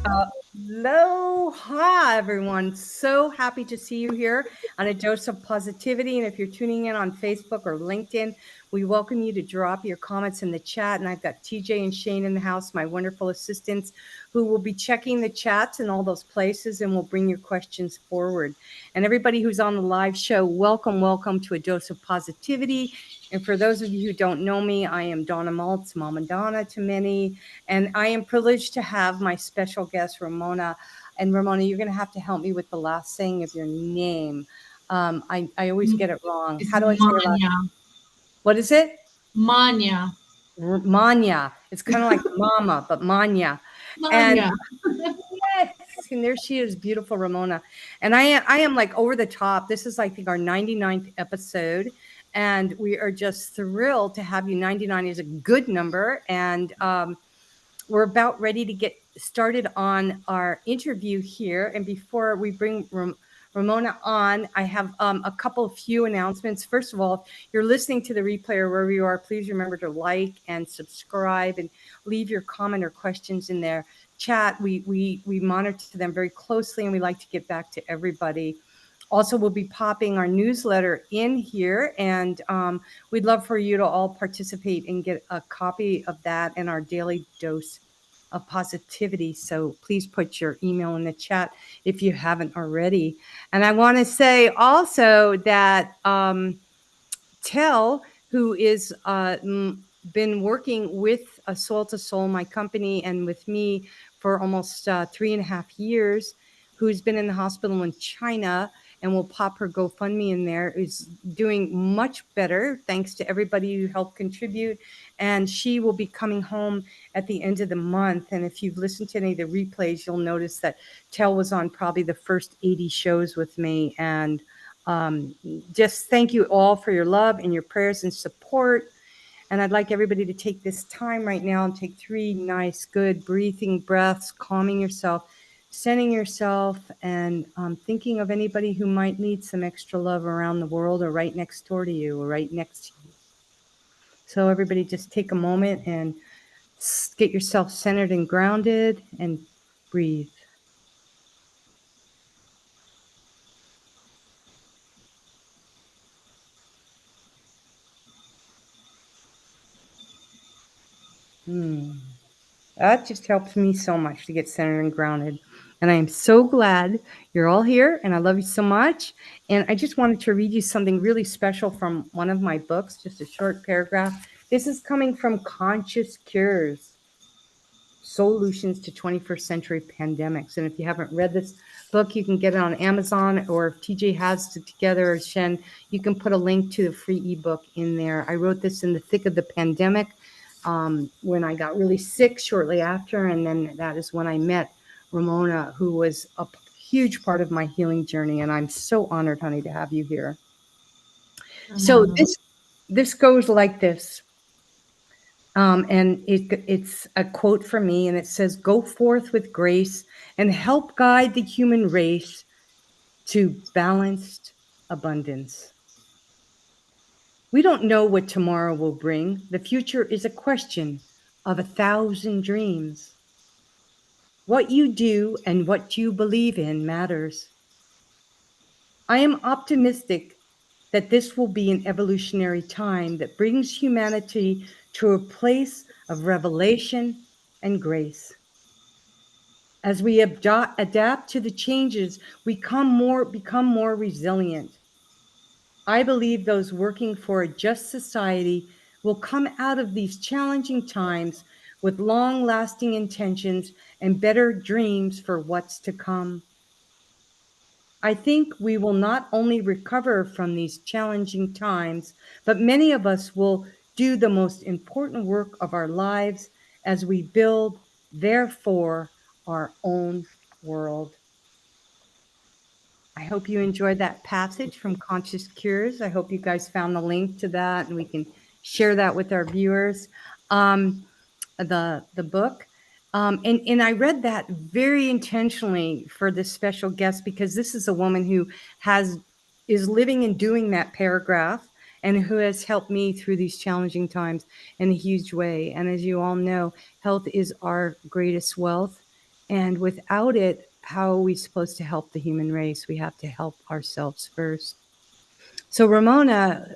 Aloha, everyone. So happy to see you here on A Dose of Positivity. And if you're tuning in on Facebook or LinkedIn, we welcome you to drop your comments in the chat. And I've got TJ and Shane in the house, my wonderful assistants, who will be checking the chats in all those places and will bring your questions forward. And everybody who's on the live show, welcome to A Dose of Positivity. And for those of you who don't know me, I am Donna Maltz, Mama Donna to many. And I am privileged to have my special guest, Ramona. And Ramona, you're going to have to help me with the last saying of your name. I always get it wrong. It's How do I say your last Manya. name? What is it? Manya. Manya. It's kind of like mama, but Manya. And Manya. yes, and there she is, beautiful Ramona. And I am like over the top. This is, I think, our 99th episode. And we are just thrilled to have you. 99 is a good number. And we're about ready to get started on our interview here. And before we bring Ramona on, I have a couple of few announcements. First of all, if you're listening to the replay or wherever you are, please remember to like and subscribe and leave your comment or questions in there. Chat, we monitor them very closely and we like to get back to everybody. Also, we'll be popping our newsletter in here, and we'd love for you to all participate and get a copy of that and our daily dose of positivity. So please put your email in the chat if you haven't already. And I want to say also that Tell, who is been working with Soul to Soul, my company, and with me for almost 3.5 years, who's been in the hospital in China, and will pop her GoFundMe in there, is doing much better thanks to everybody who helped contribute. And she will be coming home at the end of the month. And if you've listened to any of the replays, you'll notice that Tell was on probably the first 80 shows with me. And just thank you all for your love and your prayers and support. And I'd like everybody to take this time right now and take 3 nice, good breathing breaths, calming yourself, centering yourself, and thinking of anybody who might need some extra love around the world or right next door to you or right next to you. So everybody just take a moment and get yourself centered and grounded and breathe. That just helps me so much to get centered and grounded. And I am so glad you're all here, and I love you so much. And I just wanted to read you something really special from one of my books, just a short paragraph. This is coming from Conscious Cures, Solutions to 21st Century Pandemics. And if you haven't read this book, you can get it on Amazon, or if TJ has it together, or Shen, you can put a link to the free ebook in there. I wrote this in the thick of the pandemic, when I got really sick shortly after. And then that is when I met Ramona, who was a huge part of my healing journey. And I'm so honored, honey, to have you here. So this goes like this. And it's a quote from me, and it says, "Go forth with grace and help guide the human race to balanced abundance." We don't know what tomorrow will bring. The future is a question of 1,000 dreams. What you do and what you believe in matters. I am optimistic that this will be an evolutionary time that brings humanity to a place of revelation and grace. As we adapt to the changes, we become more resilient. I believe those working for a just society will come out of these challenging times with long-lasting intentions and better dreams for what's to come. I think we will not only recover from these challenging times, but many of us will do the most important work of our lives as we build, therefore, our own world. I hope you enjoyed that passage from Conscious Cures. I hope you guys found the link to that and we can share that with our viewers. The book. And I read that very intentionally for this special guest, because this is a woman who is living and doing that paragraph, and who has helped me through these challenging times in a huge way. And as you all know, health is our greatest wealth. And without it, how are we supposed to help the human race? We have to help ourselves first. So, Ramona,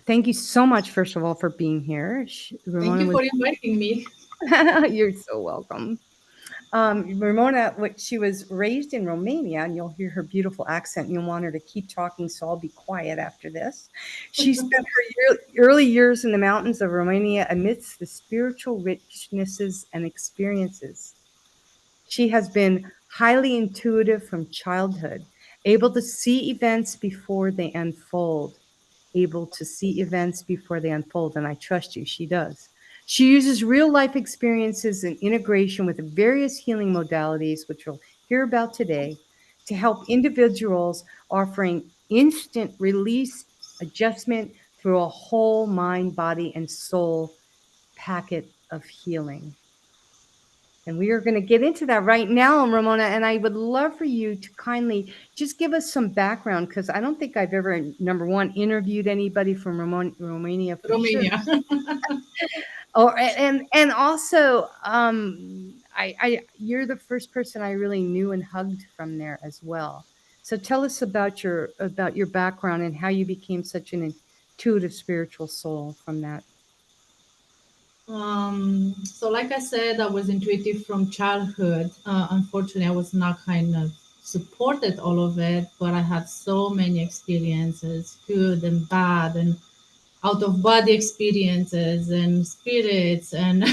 thank you so much, first of all, for being here. Thank Ramona you was, for inviting me. you're so welcome. Ramona, she was raised in Romania, and you'll hear her beautiful accent, and you'll want her to keep talking, so I'll be quiet after this. She spent her early years in the mountains of Romania amidst the spiritual richnesses and experiences. She has been highly intuitive from childhood, able to see events before they unfold, able to see events before they unfold. And I trust you, she does. She uses real life experiences and integration with various healing modalities, which we'll hear about today, to help individuals, offering instant release, adjustment through a whole mind, body, and soul packet of healing. And we are going to get into that right now, Ramona. And I would love for you to kindly just give us some background, because I don't think I've ever, number one, interviewed anybody from Romania for sure. Romania. Or and also, I you're the first person I really knew and hugged from there as well. So tell us about your background and how you became such an intuitive spiritual soul from that. So, like I said, I was intuitive from childhood. Unfortunately, I was not kind of supported all of it, but I had so many experiences, good and bad, and out of body experiences, and spirits, and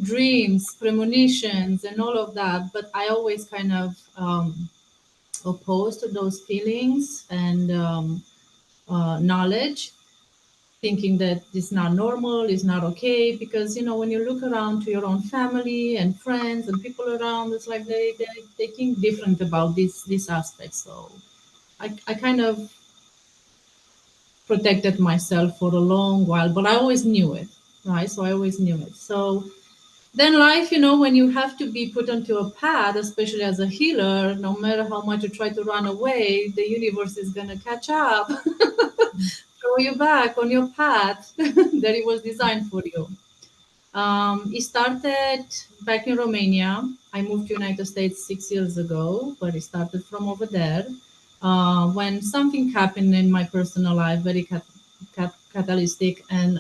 dreams, premonitions, and all of that. But I always kind of opposed to those feelings and knowledge, thinking that it's not normal, it's not okay. Because when you look around to your own family and friends and people around, it's like they think different about this aspect. So I kind of protected myself for a long while, but I always knew it, right? So I always knew it. So then life, when you have to be put onto a path, especially as a healer, no matter how much you try to run away, the universe is going to catch up, throw you back on your path that it was designed for you. It started back in Romania. I moved to United States 6 years ago, but it started from over there. When something happened in my personal life, very catalytic, and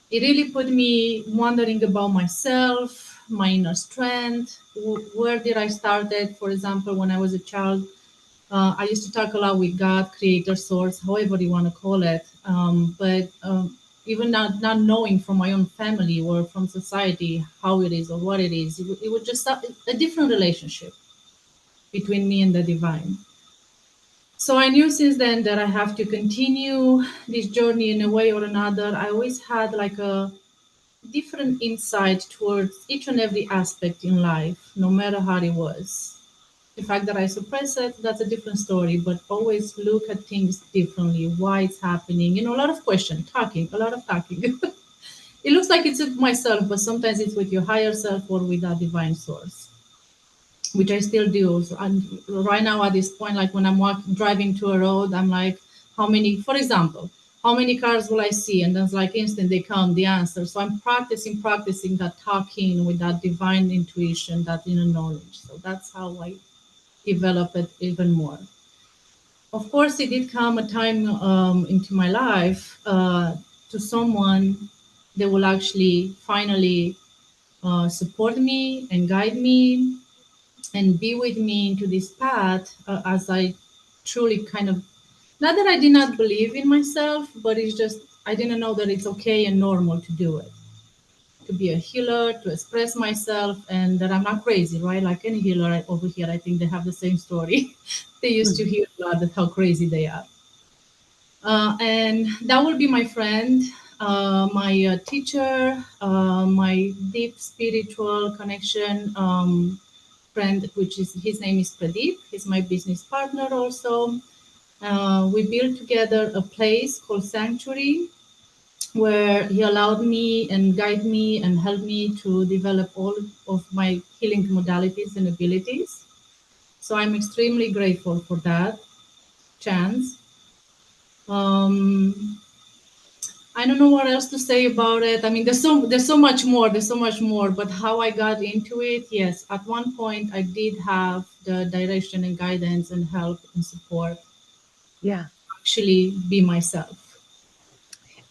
it really put me wondering about myself, my inner strength. Where did I started? For example, when I was a child, I used to talk a lot with God, Creator, Source, however you want to call it. But even not knowing from my own family or from society how it is or what it is, it was just a different relationship between me and the divine. So I knew since then that I have to continue this journey in a way or another. I always had like a different insight towards each and every aspect in life, no matter how it was. The fact that I suppress it, that's a different story, but always look at things differently, why it's happening. A lot of question, talking, a lot of talking. It looks like it's with myself, but sometimes it's with your higher self or with that divine source, which I still do. So right now at this point, like when I'm driving to a road, I'm like, how many, for example, how many cars will I see? And then it's like instant they come the answer. So I'm practicing that talking with that divine intuition, that inner knowledge. So that's how I develop it even more. Of course, it did come a time into my life to someone that will actually finally support me and guide me and be with me into this path as I truly kind of, not that I did not believe in myself, but it's just I didn't know that it's okay and normal to do it, to be a healer, to express myself, and that I'm not crazy, right? Like any healer over here, I think they have the same story. They used to hear a lot of how crazy they are. And that will be my friend, my teacher, my deep spiritual connection friend, which is his name is Pradeep. He's my business partner also. We built together a place called Sanctuary, where he allowed me and guide me and help me to develop all of my healing modalities and abilities. So I'm extremely grateful for that chance. Um, I don't know what else to say about it. I mean, there's so much more. There's so much more. But how I got into it, yes, at one point I did have the direction and guidance and help and support. Yeah. Actually, be myself.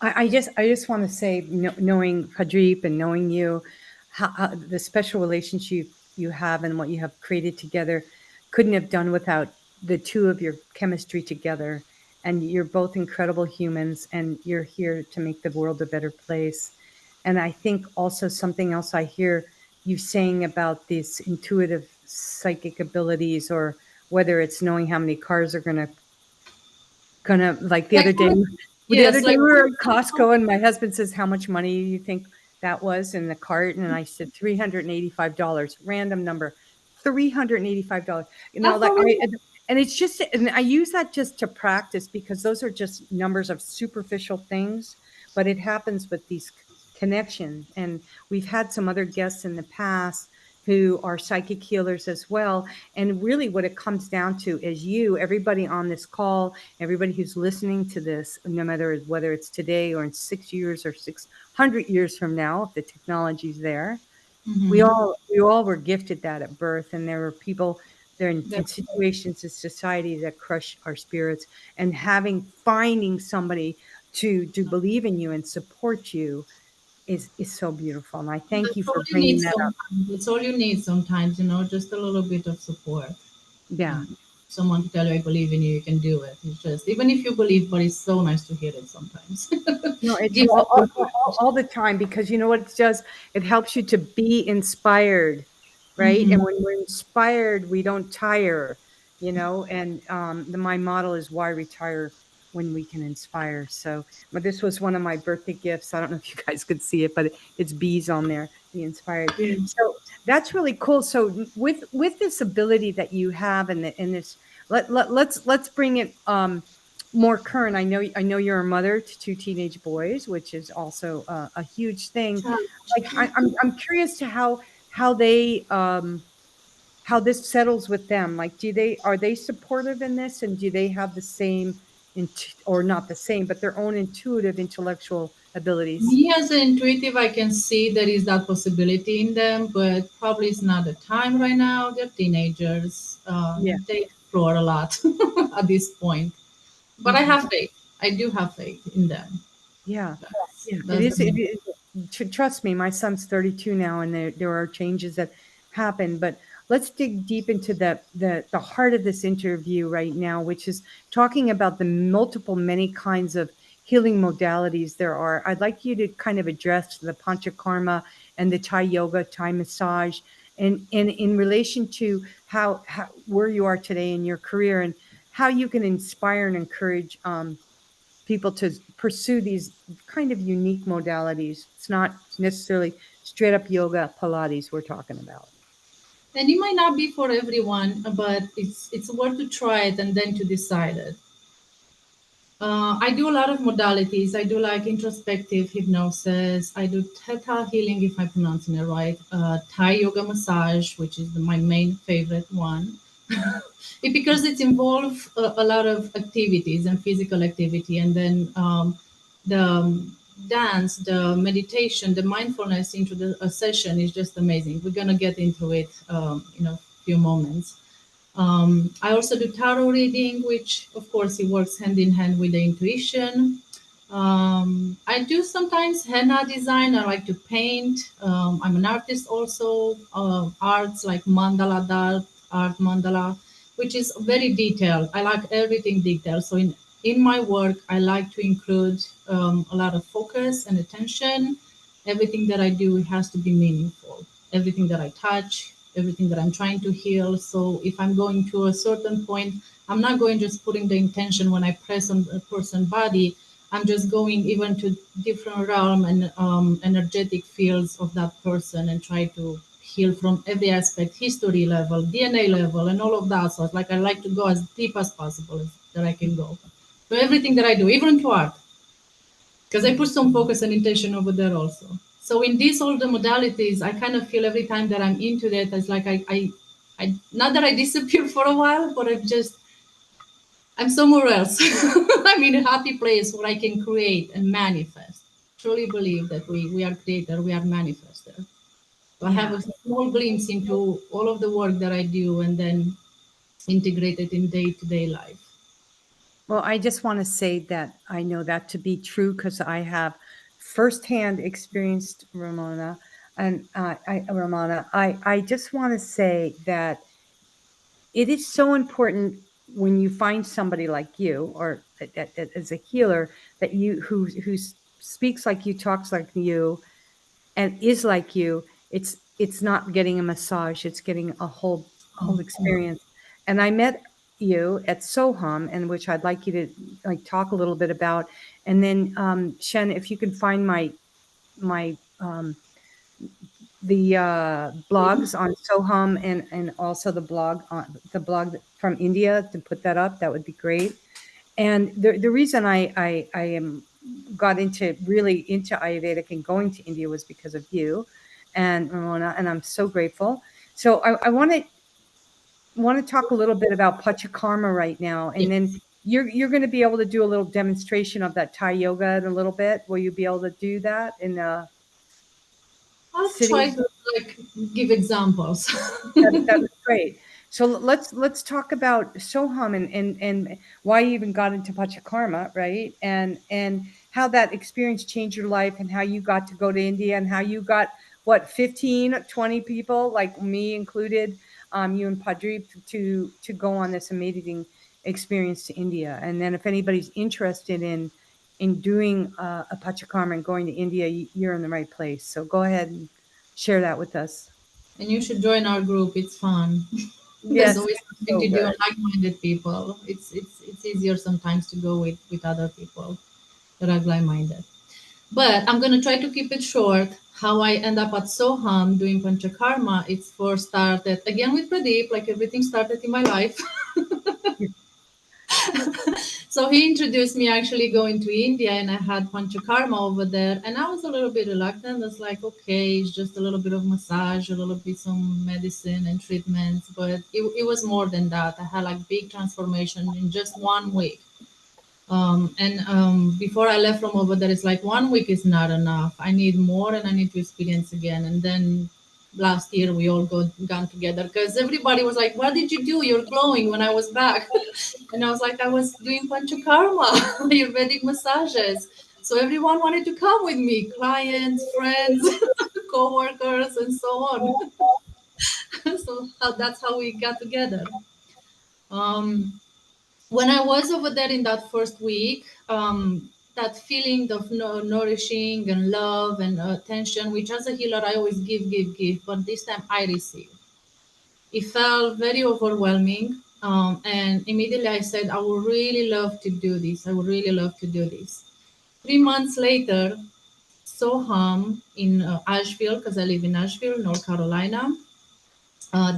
I just want to say, knowing Hadreep and knowing you, how the special relationship you have and what you have created together, couldn't have done without the two of your chemistry together. And you're both incredible humans, and you're here to make the world a better place. And I think also something else I hear you saying about these intuitive psychic abilities, or whether it's knowing how many cars are gonna like the Like other day. Well, the other yes, day like we were at Costco and my husband says, "How much money do you think that was in the cart?" And I said, $385, random number, $385. that's Like probably and it's just, and I use that just to practice because those are just numbers of superficial things, but it happens with these connections. And we've had some other guests in the past who are psychic healers as well. And really, what it comes down to is everybody on this call, everybody who's listening to this, no matter whether it's today or in 6 years or 600 years from now, if the technology's there, we hmm all were gifted that at birth. And there were people there in that, situations in society that crush our spirits, and finding somebody to believe in you and support you is so beautiful. And I thank you that's all for you need bringing that up. sometimes. That's all you need sometimes, just a little bit of support. Yeah. And someone to tell you, I believe in you, you can do it. It's just, even if you believe, but it's so nice to hear it sometimes. No, it's Gives up all the time, because you know what it does? It helps you to be inspired, right? hmm And when we're inspired, we don't tire, and my model is why retire when we can inspire. So, but this was one of my birthday gifts. I don't know if you guys could see it, but it's bees on there, be inspired. So that's really cool. So with this ability that you have, and this, let's bring it more current. I know you're a mother to two teenage boys, which is also a huge thing. challenge. Like I'm curious to how they how this settles with them. Like, are they supportive in this, and do they have the same, or not the same, but their own intuitive intellectual abilities? Me as an intuitive, I can see there is that possibility in them, but probably it's not the time right now. They're teenagers. Yeah. They explore a lot at this point. But I Mhm. have faith. I do have faith in them. Yeah. That's, Yeah, it that's the is. main. Trust me, my son's 32 now, and there are changes that happen. But let's dig deep into the heart of this interview right now, which is talking about the many kinds of healing modalities there are. I'd like you to kind of address the Panchakarma and the Thai yoga, Thai massage, and in relation to how where you are today in your career, and how you can inspire and encourage people to pursue these kind of unique modalities. It's not necessarily straight up yoga, Pilates we're talking about. And it might not be for everyone, but it's worth to try it and then to decide it. I do a lot of modalities. I do like introspective hypnosis. I do theta healing, if I'm pronouncing it right. Thai yoga massage, which is my main favorite one. Because it involves a lot of activities and physical activity, and then the dance, the meditation, the mindfulness into the a session is just amazing. We're gonna get into it in a few moments. I also do tarot reading, which of course it works hand in hand with the intuition. I do sometimes henna design. I like to paint. I'm an artist also. Arts like mandala art mandala, which is very detailed. I like everything detailed. So in my work, I like to include a lot of focus and attention. Everything that I do has to be meaningful. Everything that I touch, everything that I'm trying to heal. So if I'm going to a certain point, I'm not going just putting the intention when I press on a person's body. I'm just going even to different realm and energetic fields of that person and try to heal from every aspect, history level, DNA level, and all of that. So it's like I like to go as deep as possible that I can go. So everything that I do, even to art, because I put some focus and intention over there also. So in these all the modalities, I kind of feel every time that I'm into that, it's like I not that I disappear for a while, but I just I'm somewhere else. I'm in a happy place where I can create and manifest. Truly believe that we are creator, we are manifester. So I have Yeah. a small glimpse into all of the work that I do and then integrate it in day to day life. Well, I just want to say that I know that to be true because I have firsthand experienced Ramona, and Ramona. I just want to say that it is so important when you find somebody like you, or as a healer, that you who speaks like you, talks like you, and is like you. It's not getting a massage, it's getting a whole experience. And I met you at Soham, and which I'd like you to like talk a little bit about. And then Shen, if you can find my the blogs on Soham, and also the blog from India, to put that up, that would be great. And the reason I am got into really into Ayurvedic and going to India was because of you and Ramona, and I'm so grateful. So I want to talk a little bit about Panchakarma right now, and then Yes. you're going to be able to do a little demonstration of that Thai yoga in a little bit. Will you be able to do that in the I'll try city? to like give examples. That was great. So let's talk about Soham, and why you even got into Panchakarma, right? And how that experience changed your life, and how you got to go to India, and how you got what 15, 20 people like me included, you and Padri, to go on this amazing experience to India. And then if anybody's interested in doing a Panchakarma and going to India, you're in the right place. So go ahead and share that with us. And you should join our group. It's fun. There's Yes, always it's something so to do and good. like-minded people. It's easier sometimes to go with other people that are like-minded. But I'm gonna try to keep it short. How I end up at Soham doing Panchakarma, it's first started again with Pradeep, like everything started in my life. So he introduced me actually going to India, and I had Panchakarma over there, and I was a little bit reluctant. I was like, okay, it's just a little bit of massage, a little bit some medicine and treatments, but it was more than that. I had like big transformation in just 1 week. And before I left from over there, it's like 1 week is not enough. I need more, and I need to experience again. And then last year we all gone together because everybody was like, "What did you do? You're glowing." When I was back, and I was like, "I was doing panchakarma, Ayurvedic massages." So everyone wanted to come with me, clients, friends, co-workers, and so on. So that's how we got together. Um, when I was over there in that first week, that feeling of nourishing and love and attention, which as a healer I always give, but this time I receive. It felt very overwhelming. And immediately I said, I would really love to do this. I would really love to do this. 3 months later, Soham in Asheville, because I live in Asheville, North Carolina,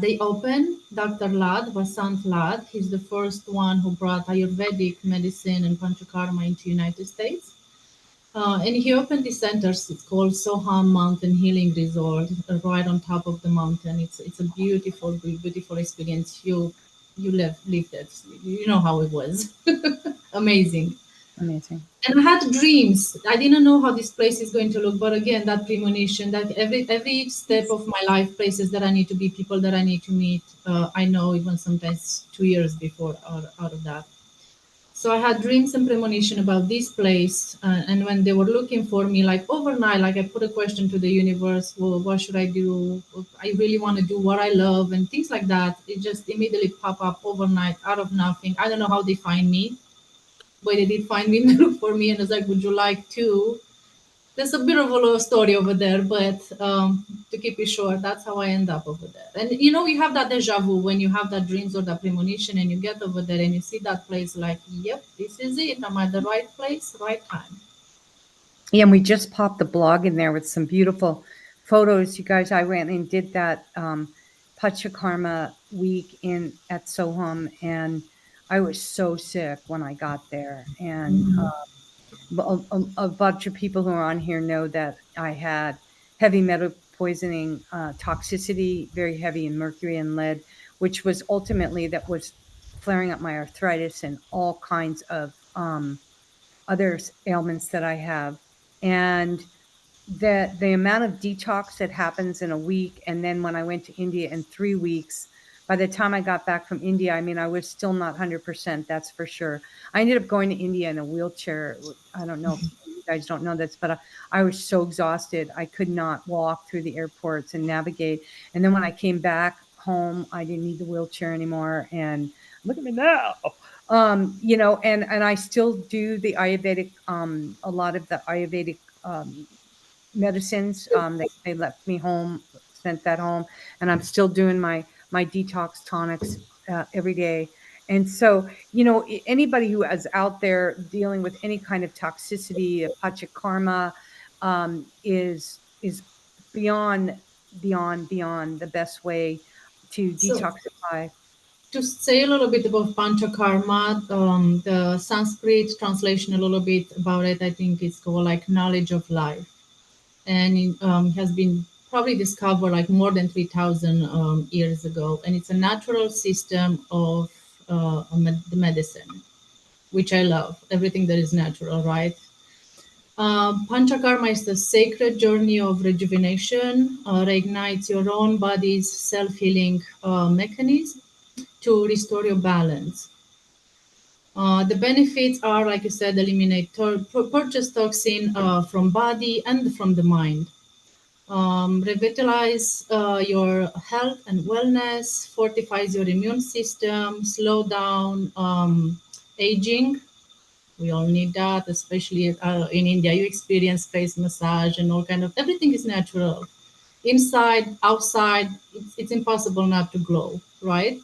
they opened Dr. Lad, Vasant Lad. He's the first one who brought Ayurvedic medicine and Panchakarma into United States. And he opened the centers. It's called Soham Mountain Healing Resort, right on top of the mountain. It's a beautiful, beautiful experience. You lived it. You know how it was. Amazing. Amazing. And I had dreams. I didn't know how this place is going to look, but again, that premonition, that every step of my life, places that I need to be, people that I need to meet, I know even sometimes 2 years before out of that. So I had dreams and premonition about this place, and when they were looking for me, like overnight, like I put a question to the universe, well, what should I do? I really want to do what I love and things like that. It just immediately pop up overnight out of nothing. I don't know how they find me, but they did find me and look for me, and was like, would you like to? There's a bit of a little story over there, but to keep it short, that's how I end up over there. And you have that deja vu when you have that dreams or that premonition, and you get over there and you see that place, like, yep, this is it. I'm at the right place, right time. Yeah, and we just popped the blog in there with some beautiful photos. You guys, I went and did that Panchakarma week in at Soham, and I was so sick when I got there. And a bunch of people who are on here know that I had heavy metal poisoning, toxicity, very heavy in mercury and lead, which was ultimately that was flaring up my arthritis and all kinds of other ailments that I have. And the amount of detox that happens in a week, and then when I went to India in 3 weeks, by the time I got back from India, I mean, I was still not 100%, that's for sure. I ended up going to India in a wheelchair. I don't know if you guys don't know this, but I was so exhausted. I could not walk through the airports and navigate. And then when I came back home, I didn't need the wheelchair anymore. And look at me now. And I still do the Ayurvedic, a lot of the Ayurvedic medicines. They left me home, sent that home, and I'm still doing my detox tonics every day. And so, anybody who is out there dealing with any kind of toxicity, Panchakarma, is beyond, beyond the best way to So detoxify. to say a little bit about Panchakarma, the Sanskrit translation a little bit about it, I think it's called like knowledge of life. And it has been probably discovered like more than 3,000 years ago. And it's a natural system of the medicine, which I love. Everything that is natural, right? Panchakarma is the sacred journey of rejuvenation, reignites your own body's self healing mechanism to restore your balance. The benefits are, like you said, eliminate purchase toxin from body and from the mind. Revitalize your health and wellness, fortifies your immune system, slow down aging. We all need that, especially in India. You experience face massage and all kind of everything is natural. Inside, outside, it's impossible not to glow, right?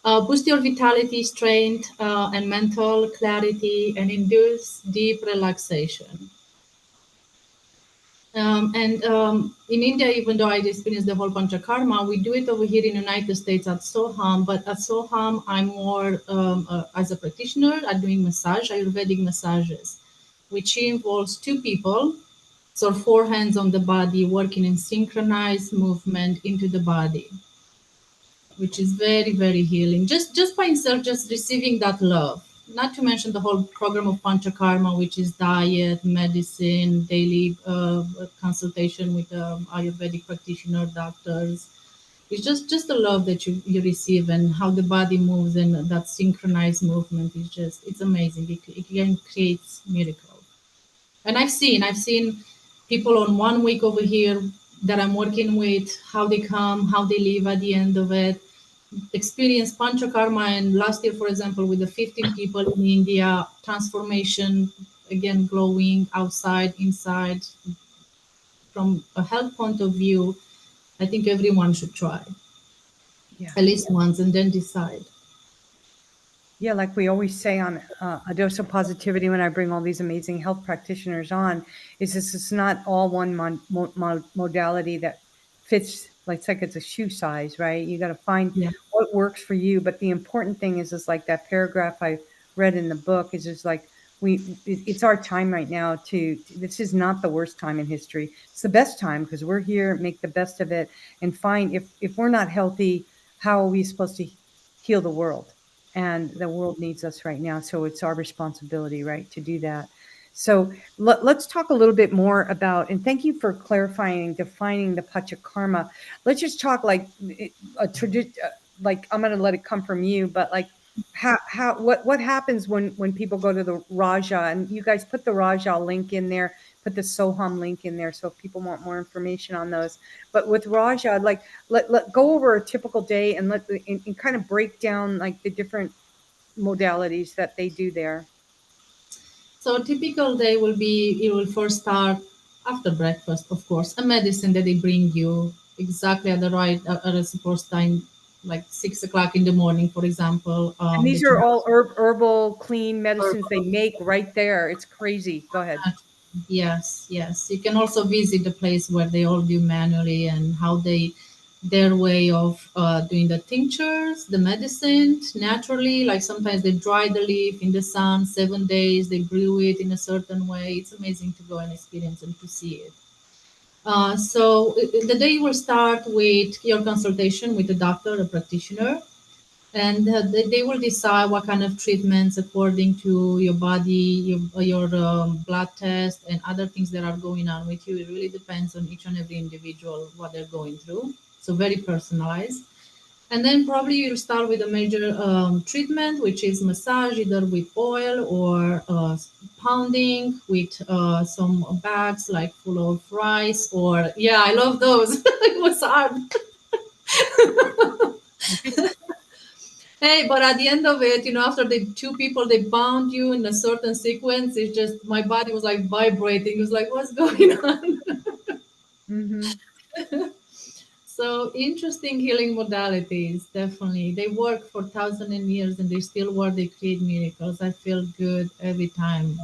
Boost your vitality, strength, and mental clarity, and induce deep relaxation. And in India, even though I experienced the whole Panchakarma, we do it over here in the United States at Soham. But at Soham, I'm more as a practitioner at doing massage, Ayurvedic massages, which involves two people, so four hands on the body, working in synchronized movement into the body, which is very very healing. Just by itself, just receiving that love. Not to mention the whole program of Panchakarma, which is diet, medicine, daily consultation with Ayurvedic practitioner, doctors. It's just the love that you receive and how the body moves and that synchronized movement is just it's amazing. It can create miracles. And I've seen people on 1 week over here that I'm working with, how they come, how they live at the end of it, experience Panchakarma. And last year, for example, with the 15 people in India, transformation, again, glowing outside, inside. From a health point of view, I think everyone should try Yeah. at least once and then decide. Yeah, like we always say on A Dose of Positivity, when I bring all these amazing health practitioners on, is this is not all one modality that fits, like it's like it's a shoe size, right? You got to find Yeah. what works for you. But the important thing is like that paragraph I read in the book is just like it's our time right now this is not the worst time in history. It's the best time because we're here, make the best of it, and find if we're not healthy, how are we supposed to heal the world? And the world needs us right now, so it's our responsibility, right, to do that. So let's talk a little bit more about, and thank you for clarifying, defining the Panchakarma. Let's just talk like a tradition, like I'm going to let it come from you, but like what happens when people go to the Raja, and you guys put the Raja link in there, put the Soham link in there, so if people want more information on those. But with Raja, like let go over a typical day and and kind of break down like the different modalities that they do there. So a typical day will be you will first start after breakfast, of course, a medicine that they bring you exactly at the right at a supposed time, like 6 o'clock in the morning, for example. And these That you are have all herbal, clean medicines they make right there. It's crazy. Go ahead. yes, yes. You can also visit the place where they all do manually and how they their way of doing the tinctures, the medicine naturally. Like sometimes they dry the leaf in the sun 7 days. They brew it in a certain way. It's amazing to go and experience and to see it. So the day will start with your consultation with a doctor, a practitioner. and they will decide what kind of treatments according to your body, your blood test, and other things that are going on with you. It really depends on each and every individual what they're going through. So very personalized. And then probably you'll start with a major treatment, which is massage, either with oil or pounding with some bags like full of rice. Or yeah, I love those. It was hard. Hey, but at the end of it, after the two people they bound you in a certain sequence, it's just my body was like vibrating. It was like, what's going on? Hmm. So interesting healing modalities, definitely. They work for thousands of years and they still work, they create miracles. I feel good every time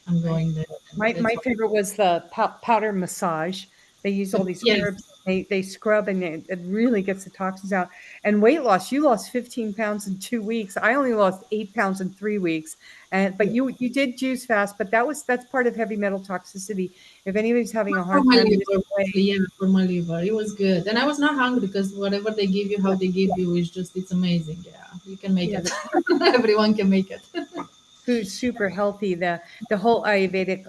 I'm Right. going there. And My that's all. favorite was the powder massage. They use all these Yes. herbs. They scrub and it really gets the toxins out. And weight loss, you lost 15 pounds in 2 weeks. I only lost 8 pounds in 3 weeks. And but Yeah. you did juice fast, but that's part of heavy metal toxicity. If anybody's having a For hard my time losing liver, mostly, weight, yeah, for my liver. It was good. And I was not hungry because whatever they give you, how they give you is just, it's amazing. Yeah, you can make yeah, it. Everyone can make it. food's super healthy. The whole Ayurvedic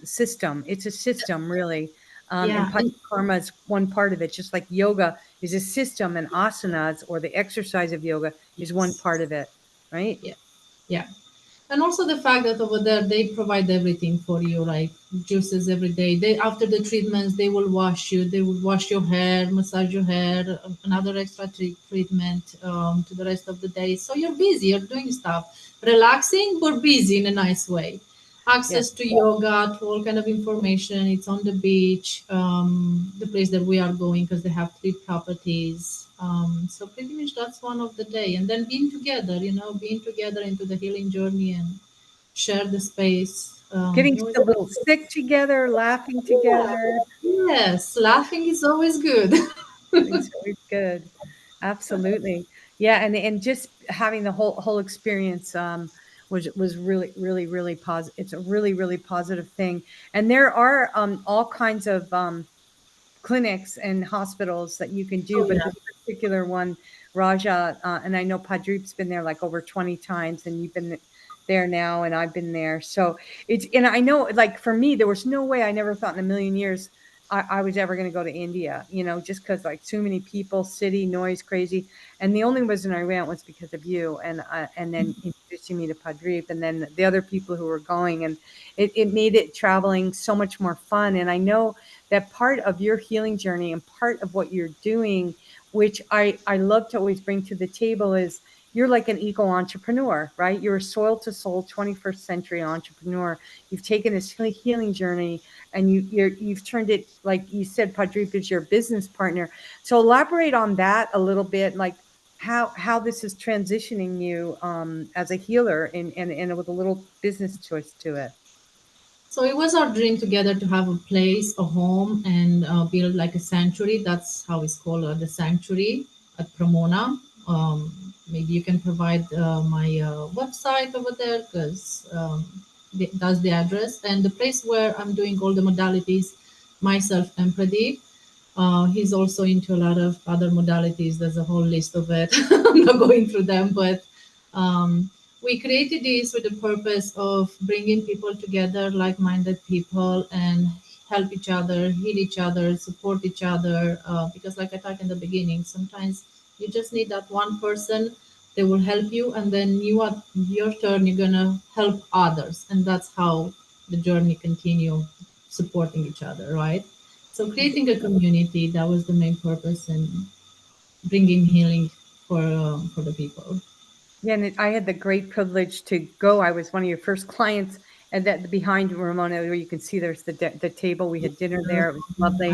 system, it's a system really. And Yeah. And Panchakarma is one part of it, just like yoga is a system, and asanas or the exercise of yoga is one yes. part of it, right? Yeah. Yeah. And also the fact that over there they provide everything for you, like juices every day. They after the treatments they will wash you. They will wash your hair, massage your hair, another extra treatment to the rest of the day. So you're busy, you're doing stuff, relaxing but busy in a nice way. Yeah. Access to yoga, to all kind of information. It's on the beach, the place that we are going because they have three properties. So pretty much that's one of the day, and then being together, being together into the healing journey and share the space. Getting It was a little sick together, laughing yeah, together. yes, laughing is always good. It's always good. Absolutely. Yeah, and just having the whole experience was really positive. It's a really positive thing. And there are all kinds of clinics and hospitals that you can do, Oh but yeah. this particular one, Raja, and I know Padreep's been there like over 20 times, and you've been there now, and I've been there. So and I know, like for me, there was no way, I never thought in a million years I was ever going to go to India, just because like too many people, city, noise, crazy. And the only reason I went was because of you, and then introducing me to Padreep, and then the other people who were going, and it made it traveling so much more fun. And I know that part of your healing journey and part of what you're doing, which I love to always bring to the table, is you're like an eco entrepreneur, right? You're a soil to soul 21st century entrepreneur. You've taken this healing journey and you've turned it, like you said, Padreep is your business partner. So elaborate on that a little bit, like how this is transitioning you as a healer and with a little business choice to it. So it was our dream together to have a place, a home, and build like a sanctuary. That's how it's called, the sanctuary at Ramona. Maybe you can provide my website over there because that's the address and the place where I'm doing all the modalities myself and Pradeep. He's also into a lot of other modalities. There's a whole list of it. I'm not going through them, but we created this with the purpose of bringing people together, like-minded people, and help each other, heal each other, support each other. Because, like I talked in the beginning, sometimes you just need that one person. They will help you, and then you at your turn, you're gonna help others, and that's how the journey continue, supporting each other, right? So creating a community, that was the main purpose, and bringing healing for the people. Yeah, and I had the great privilege to go. I was one of your first clients, and that behind Ramona, where you can see there's the table. We had dinner there. It was lovely,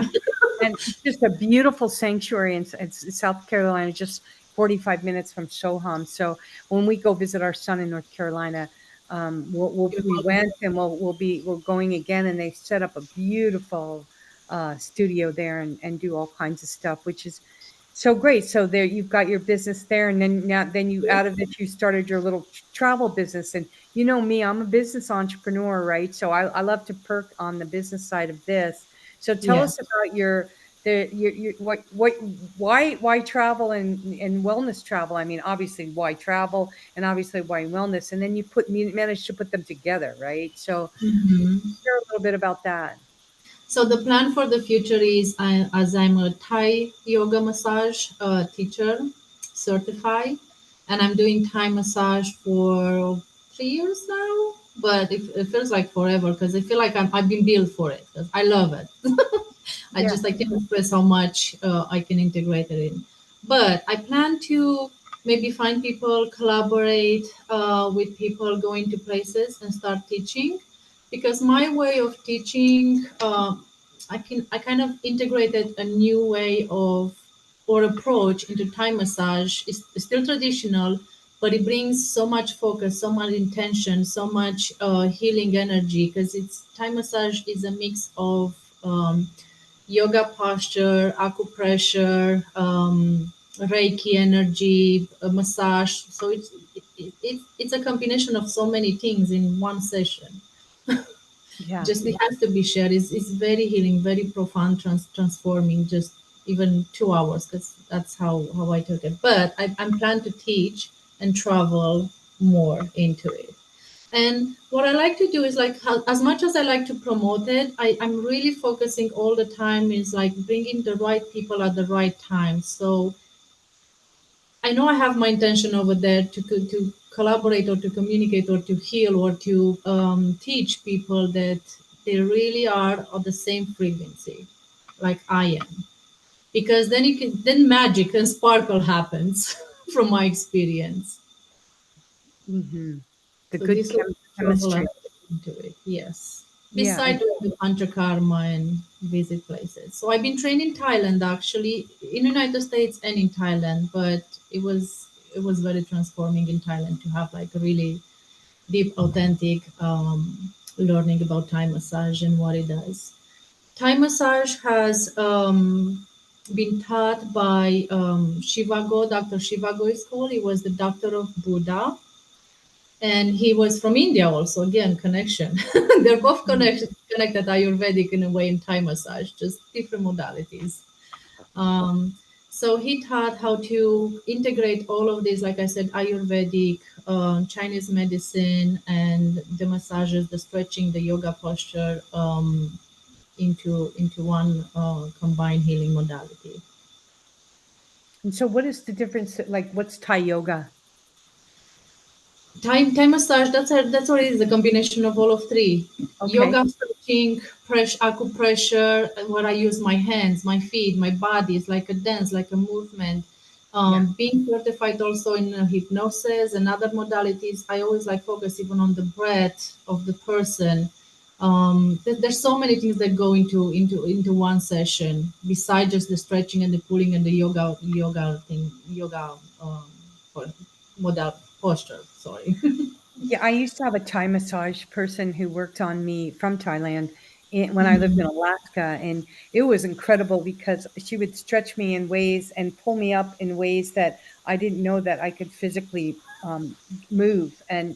and it's just a beautiful sanctuary in South Carolina, just 45 minutes from Soham. So when we go visit our son in North Carolina, we went and we're going again, and they set up a beautiful studio there and do all kinds of stuff, which is so great. So there you've got your business there, and then you out of it you started your little travel business. And you know me, I'm a business entrepreneur, right? So I love to perk on the business side of this. So tell Yeah. us about why travel and wellness travel? I mean, obviously why travel and obviously why wellness, and then manage to put them together, right? So Mhm. share a little bit about that. So the plan for the future is, as I'm a Thai yoga massage teacher, certified, and I'm doing Thai massage for 3 years now. But it feels like forever because I feel like I've been built for it. 'Cause I love it. Yeah. I can't express how much I can integrate it in. But I plan to maybe find people, collaborate with people, going to places and start teaching, because my way of teaching, I kind of integrated a new way of or approach into Thai massage. It's still traditional, but it brings so much focus, so much intention, so much healing energy, because it's Thai massage is a mix of yoga posture, acupressure, Reiki energy, massage. So it's a combination of so many things in one session. Yeah. Just it has to be shared. It's very healing, very profound, transforming. Just even 2 hours, because that's how I took it. But I'm planning to teach and travel more into it. And what I like to do is like as much as I like to promote it, I'm really focusing all the time is like bringing the right people at the right time. So I know I have my intention over there to collaborate or to communicate or to heal or to teach people that they really are on the same frequency like I am. Because then then magic and sparkle happens from my experience. Hmm. The So good this will travel chemistry. aspect into it, yes. Yeah. Besides doing the Panchakarma and visit places. So I've been trained in Thailand actually, in United States and in Thailand, but it was very transforming in Thailand to have like a really deep, authentic learning about Thai massage and what it does. Thai massage has been taught by Shivago, Dr. Shivago is called. He was the doctor of Buddha, and he was from India also. Again, connection. They're both connected Ayurvedic in a way in Thai massage, just different modalities. Um, so he taught how to integrate all of these, like I said, Ayurvedic, Chinese medicine, and the massages, the stretching, the yoga posture into one combined healing modality. And so, what is the difference? Like, what's Thai yoga? Thai massage, that's what it is, a combination of all of three. Okay. Yoga, stretching, acupressure, where I use my hands, my feet, my body. It's like a dance, like a movement. Yeah. Being certified also in hypnosis and other modalities, I always like focus even on the breath of the person. There's so many things that go into one session besides just the stretching and the pulling and the yoga for modal posture. Sorry. Yeah, I used to have a Thai massage person who worked on me from Thailand when I lived in Mhm. Alaska, and it was incredible because she would stretch me in ways and pull me up in ways that I didn't know that I could physically move, and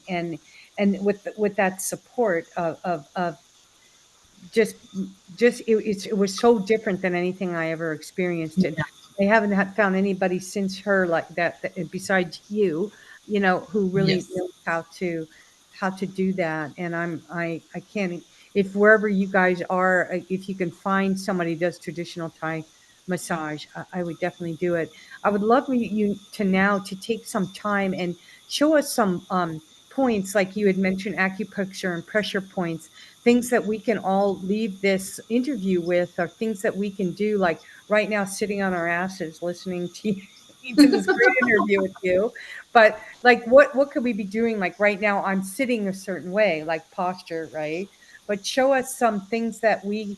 with that support of just it was so different than anything I ever experienced, and Yeah. I haven't found anybody since her like that besides you, who really Yes. knows how to do that. And I can't, if wherever you guys are, if you can find somebody who does traditional Thai massage, I would definitely do it. I would love you to now to take some time and show us some points, like you had mentioned acupuncture and pressure points, things that we can all leave this interview with, or things that we can do, like right now sitting on our asses listening to you, to this great interview with you. But like what could we be doing? Like right now I'm sitting a certain way, like posture, right? But show us some things that we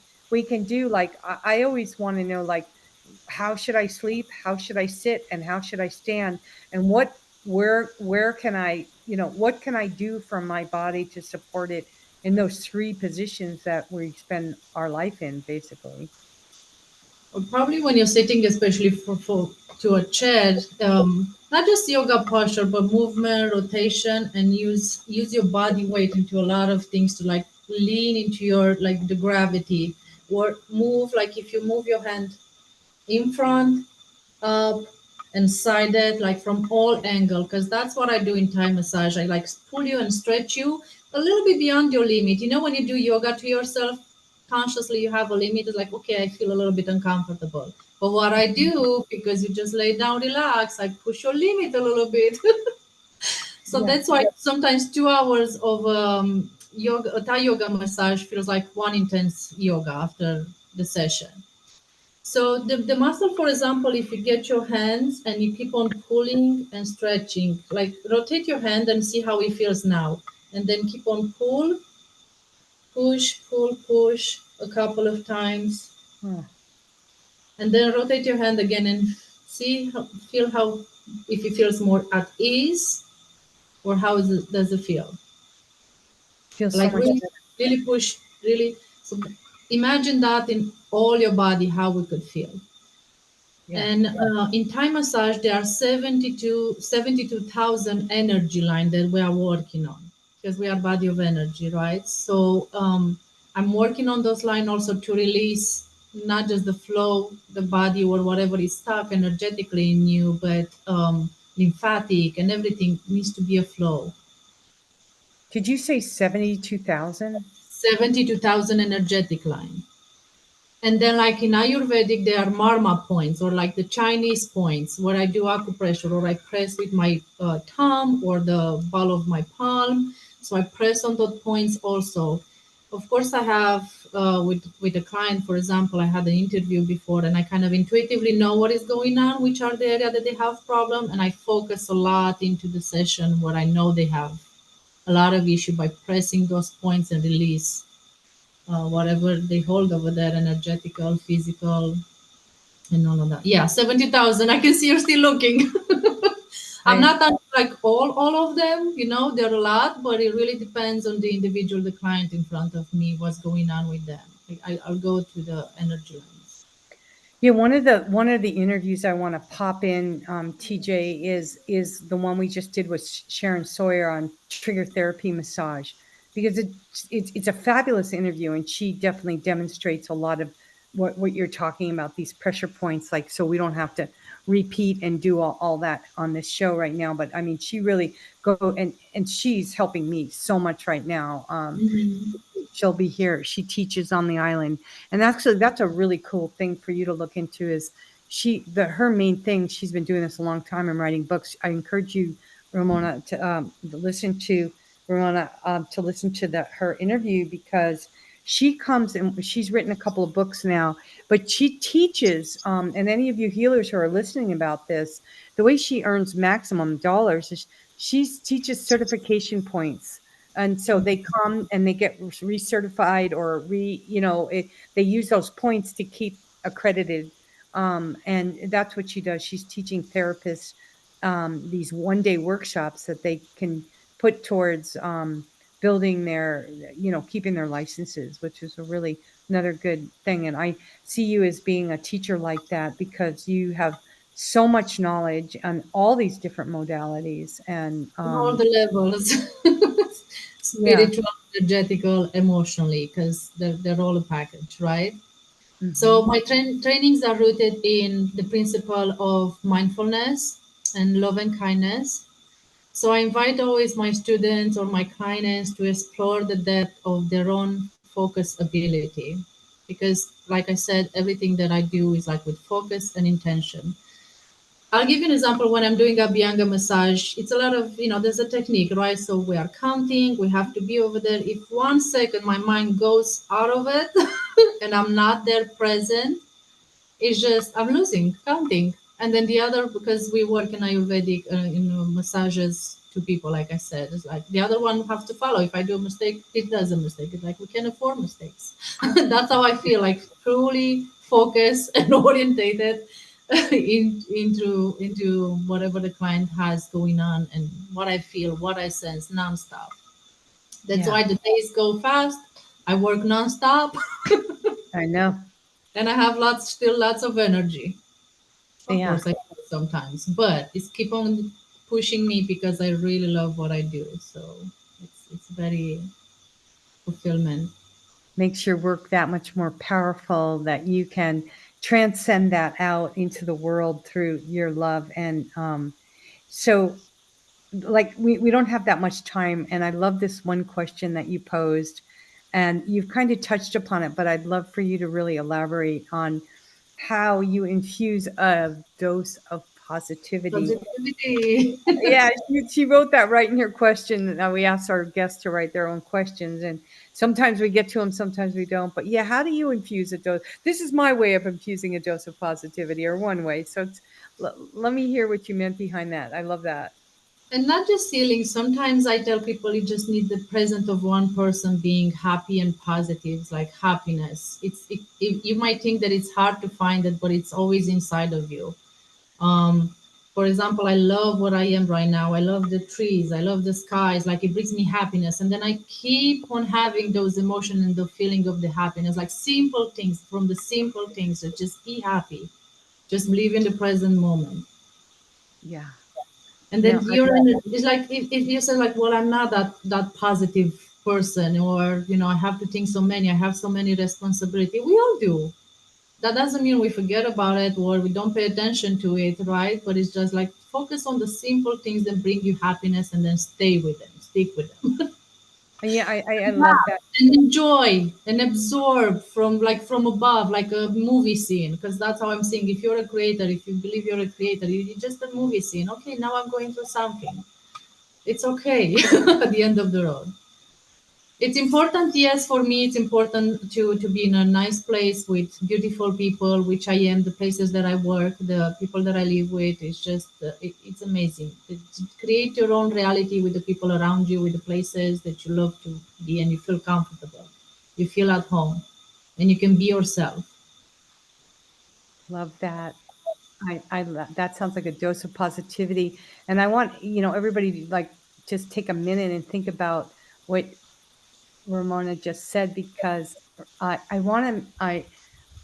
can do. Like I always want to know, like, how should I sleep, how should I sit, and how should I stand, and where can I, what can I do for my body to support it in those three positions that we spend our life in, basically. Or probably when you're sitting, especially for to a chair, not just yoga posture, but movement, rotation, and use your body weight into a lot of things to lean into your the gravity, or move, like if you move your hand. in front, up, and sided, like from all angle, because that's what I do in Thai massage. I like pull you and stretch you a little bit beyond your limit. You know, when you do yoga to yourself, consciously you have a limit. It's like, okay, I feel a little bit uncomfortable. But what I do, because you just lay down, relax, I push your limit a little bit. So Yeah. that's why sometimes 2 hours of yoga, Thai yoga massage feels like one intense yoga after the session. So the muscle, for example, if you get your hands and you keep on pulling and stretching, like rotate your hand and see how it feels now. And then keep on push a couple of times. Oh, And then rotate your hand again and feel how, if it feels more at ease or how does it feel? feels so Like much really, better. really push, really. So imagine that in all your body, how we could feel. Yeah. And in Thai massage, there are 72,000 energy lines that we are working on because we are body of energy, right? So I'm working on those lines also to release not just the flow, the body or whatever is stuck energetically in you, but lymphatic and everything needs to be a flow. Did you say 72,000? 72,000 energetic line. And then, like in Ayurvedic, there are marma points or like the Chinese points where I do acupressure or I press with my thumb or the ball of my palm. So I press on those points also. Of course, I have with a client, for example, I had an interview before, and I kind of intuitively know what is going on, which are the area that they have problem, and I focus a lot into the session where I know they have a lot of issue by pressing those points and release whatever they hold over there, energetical, physical, and all of that. Yeah, 70,000. I can see you're still looking. I'm I not on like all of them, there are a lot, but it really depends on the individual, the client in front of me, what's going on with them. I'll go to the energy lines. Yeah, one of the interviews I want to pop in, TJ, is the one we just did with Sharon Sawyer on trigger therapy massage, because it's a fabulous interview, and she definitely demonstrates a lot of what you're talking about, these pressure points, like, so we don't have to repeat and do all that on this show right now. But I mean, she really and she's helping me so much right now. Mhm. She'll be here. She teaches on the island, and actually, that's a really cool thing for you to look into. Is her main thing? She's been doing this a long time and writing books. I encourage you, Ramona, to listen to her interview, because she comes and she's written a couple of books now, but she teaches. And any of you healers who are listening about this, the way she earns maximum dollars is she teaches certification points, and so they come and they get recertified, or they use those points to keep accredited. And that's what she does. She's teaching therapists these 1-day workshops that they can put towards building keeping their licenses, which is a really another good thing. And I see you as being a teacher like that, because you have so much knowledge on all these different modalities. And On all the levels, yeah. spiritual, energetical, emotionally, because they're all a package, right? So Hmm. my trainings are rooted in the principle of mindfulness and love and kindness. So I invite always my students or my clients to explore the depth of their own focus ability. Because, like I said, everything that I do is like with focus and intention. I'll give you an example. When I'm doing a Abhyanga massage, it's a lot of, there's a technique, right? So we are counting, we have to be over there. If 1 second my mind goes out of it and I'm not there present, it's just I'm losing counting. And then the other, because we work in Ayurvedic, massages to people, like I said, it's like the other one have to follow. If I do a mistake, it does a mistake. It's like we can afford mistakes. That's how I feel, like truly focused and orientated into whatever the client has going on and what I feel, what I sense, nonstop. That's Yeah, why the days go fast. I work nonstop, I know. and I have lots of energy. Of Yeah, course, I do sometimes, but it's keep on pushing me because I really love what I do. So it's very fulfillment. makes your work that much more powerful, that you can transcend that out into the world through your love. And so, like, we don't have that much time. And I love this one question that you posed, and you've kind of touched upon it, but I'd love for you to really elaborate on how you infuse a dose of positivity. Positivity. Yeah, she wrote that right in her question. We asked our guests to write their own questions, and sometimes we get to them, sometimes we don't. But yeah, how do you infuse a dose? This is my way of infusing a dose of positivity, or one way. So let me hear what you meant behind that. I love that. And not just feelings. Sometimes I tell people you just need the presence of one person being happy and positive. It's like happiness. You might think that it's hard to find it, but it's always inside of you. Um, for example, I love what I am right now. I love the trees. I love the skies. Like it brings me happiness, and then I keep on having those emotions and the feeling of the happiness. Like simple things, from the simple things. So just be happy. Just live in the present moment. Yeah. And then No, you're in it's like if you say like, well, I'm not that positive person, or I have to think so many, I have so many responsibility. We all do. That doesn't mean we forget about it or we don't pay attention to it, right? But it's just like focus on the simple things that bring you happiness, and then stay with them, stick with them. yeah, I love that. And enjoy and absorb from above, like a movie scene, because that's how I'm seeing. If you're a creator, if you believe you're a creator, you're just a movie scene. Okay, now I'm going through something. It's okay at the end of the road. It's important, yes, for me, it's important to be in a nice place with beautiful people, which I am, the places that I work, the people that I live with. It's just, it's amazing. To create your own reality with the people around you, with the places that you love to be, and you feel comfortable. You feel at home, and you can be yourself. Love that. That sounds like a dose of positivity. And I want, everybody to like just take a minute and think about what Ramona just said, because I want to,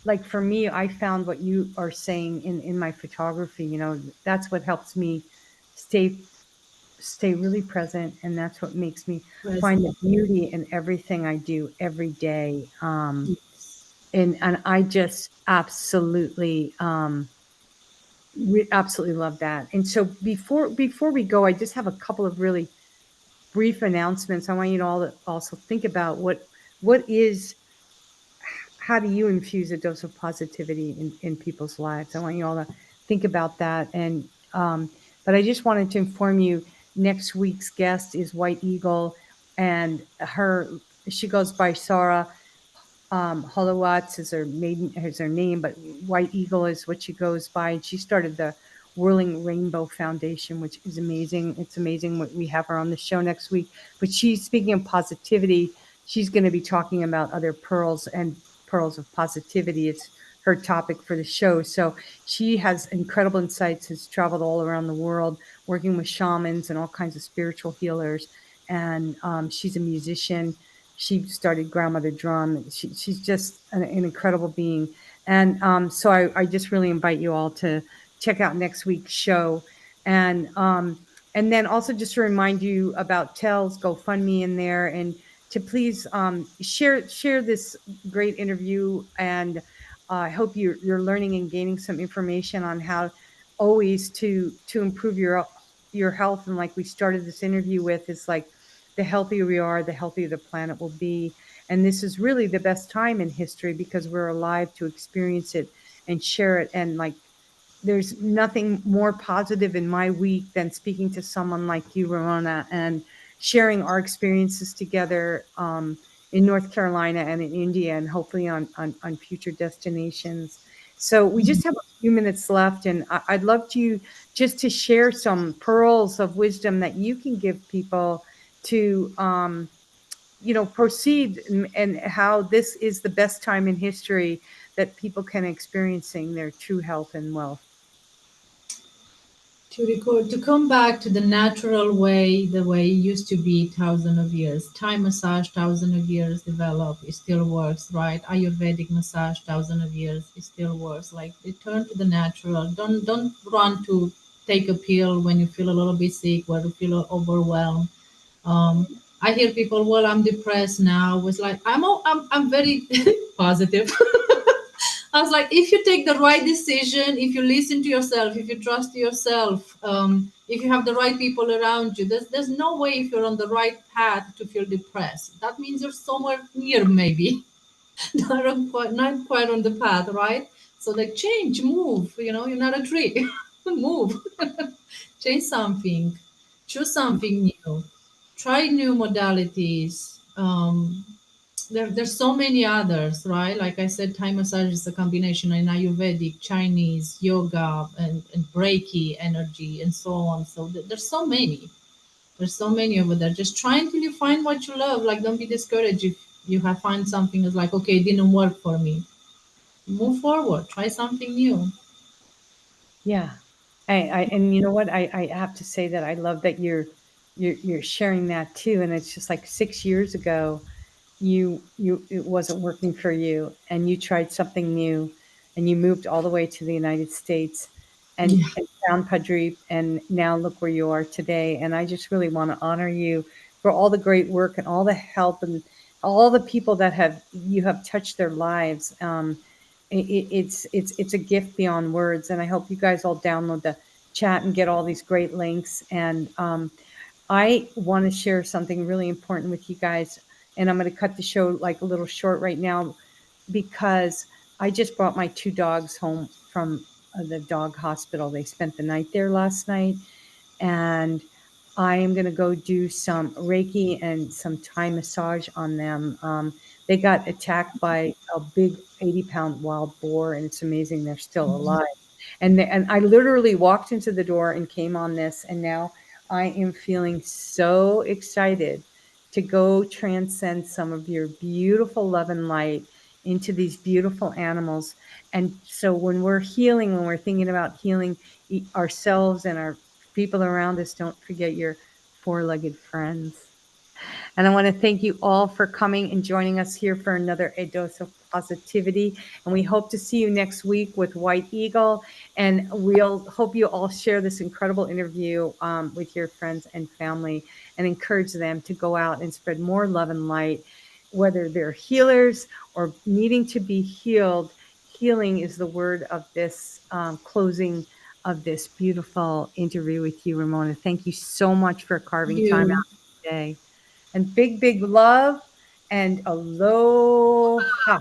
like, for me, I found what you are saying in my photography. That's what helps me stay stay really present, and that's what makes me find Present. the beauty in everything I do every day. And I just absolutely we absolutely love that. And so before we go, I just have a couple of really brief announcements. I want you to all to also think about what is how do you infuse a dose of positivity in people's lives. I want you all to think about that. And but I just wanted to inform you, next week's guest is White Eagle, and she goes by Sarah. Holowatz is her name, but White Eagle is what she goes by. And she started the Whirling Rainbow Foundation, which is amazing. It's amazing what we have her on the show next week. But she's speaking of positivity. She's going to be talking about other pearls of positivity. It's her topic for the show. So she has incredible insights, has traveled all around the world working with shamans and all kinds of spiritual healers. And she's a musician. She started Grandmother Drum. She's just an incredible being. And so I just really invite you all to check out next week's show. And then also just to remind you about Tell's GoFundMe in there, and to please share this great interview. And I hope you're learning and gaining some information on how always to improve your health. And like we started this interview with, is like, the healthier we are, the healthier the planet will be. And this is really the best time in history because we're alive to experience it and share it. And like, there's nothing more positive in my week than speaking to someone like you, Ramona, and sharing our experiences together in North Carolina and in India, and hopefully on future destinations. So we just have a few minutes left, and I'd love to just to share some pearls of wisdom that you can give people to proceed, and how this is the best time in history that people can experiencing their true health and wealth. To come back to the natural way, the way it used to be thousands of years. Thai massage, thousands of years developed, it still works, right? Ayurvedic massage, thousands of years, it still works. Like return to the natural. Don't run to take a pill when you feel a little bit sick, or you feel overwhelmed. I hear people, well, I'm depressed now. It's like I'm very positive. I was like, if you take the right decision, if you listen to yourself, if you trust yourself, if you have the right people around you, there's no way if you're on the right path to feel depressed. That means you're somewhere near, maybe not quite on the path, right? So like change, move. You're not a tree. Move, change something, choose something new, try new modalities. There's so many others, right? Like I said, Thai massage is a combination in Ayurvedic, Chinese, yoga, and Reiki energy, and so on. So there's so many. There's so many over there. Just try until you find what you love. Like, don't be discouraged if you have find something that's like, okay, it didn't work for me. Move forward. Try something new. Yeah. And you know what? I have to say that I love that you're sharing that too. And it's just like 6 years ago, you it wasn't working for you, and you tried something new, and you moved all the way to the United States, Yeah. and found Padri, and now look where you are today. And I just really want to honor you for all the great work and all the help and all the people that have you have touched their lives. It's a gift beyond words, and I hope you guys all download the chat and get all these great links. And I want to share something really important with you guys, and I'm going to cut the show like a little short right now because I just brought my two dogs home from the dog hospital. They spent the night there last night, and I am going to go do some Reiki and some Thai massage on them. They got attacked by a big 80-pound wild boar, and it's amazing they're still alive. And I literally walked into the door and came on this, and now I am feeling so excited to go transcend some of your beautiful love and light into these beautiful animals. And so when we're healing, when we're thinking about healing ourselves and our people around us, don't forget your four-legged friends. And I want to thank you all for coming and joining us here for another A Dose of Positivity. And we hope to see you next week with White Eagle. And we'll hope you all share this incredible interview with your friends and family and encourage them to go out and spread more love and light, whether they're healers or needing to be healed. Healing is the word of this closing of this beautiful interview with you, Ramona. Thank you so much for carving time You. out today. And big, big love and aloha.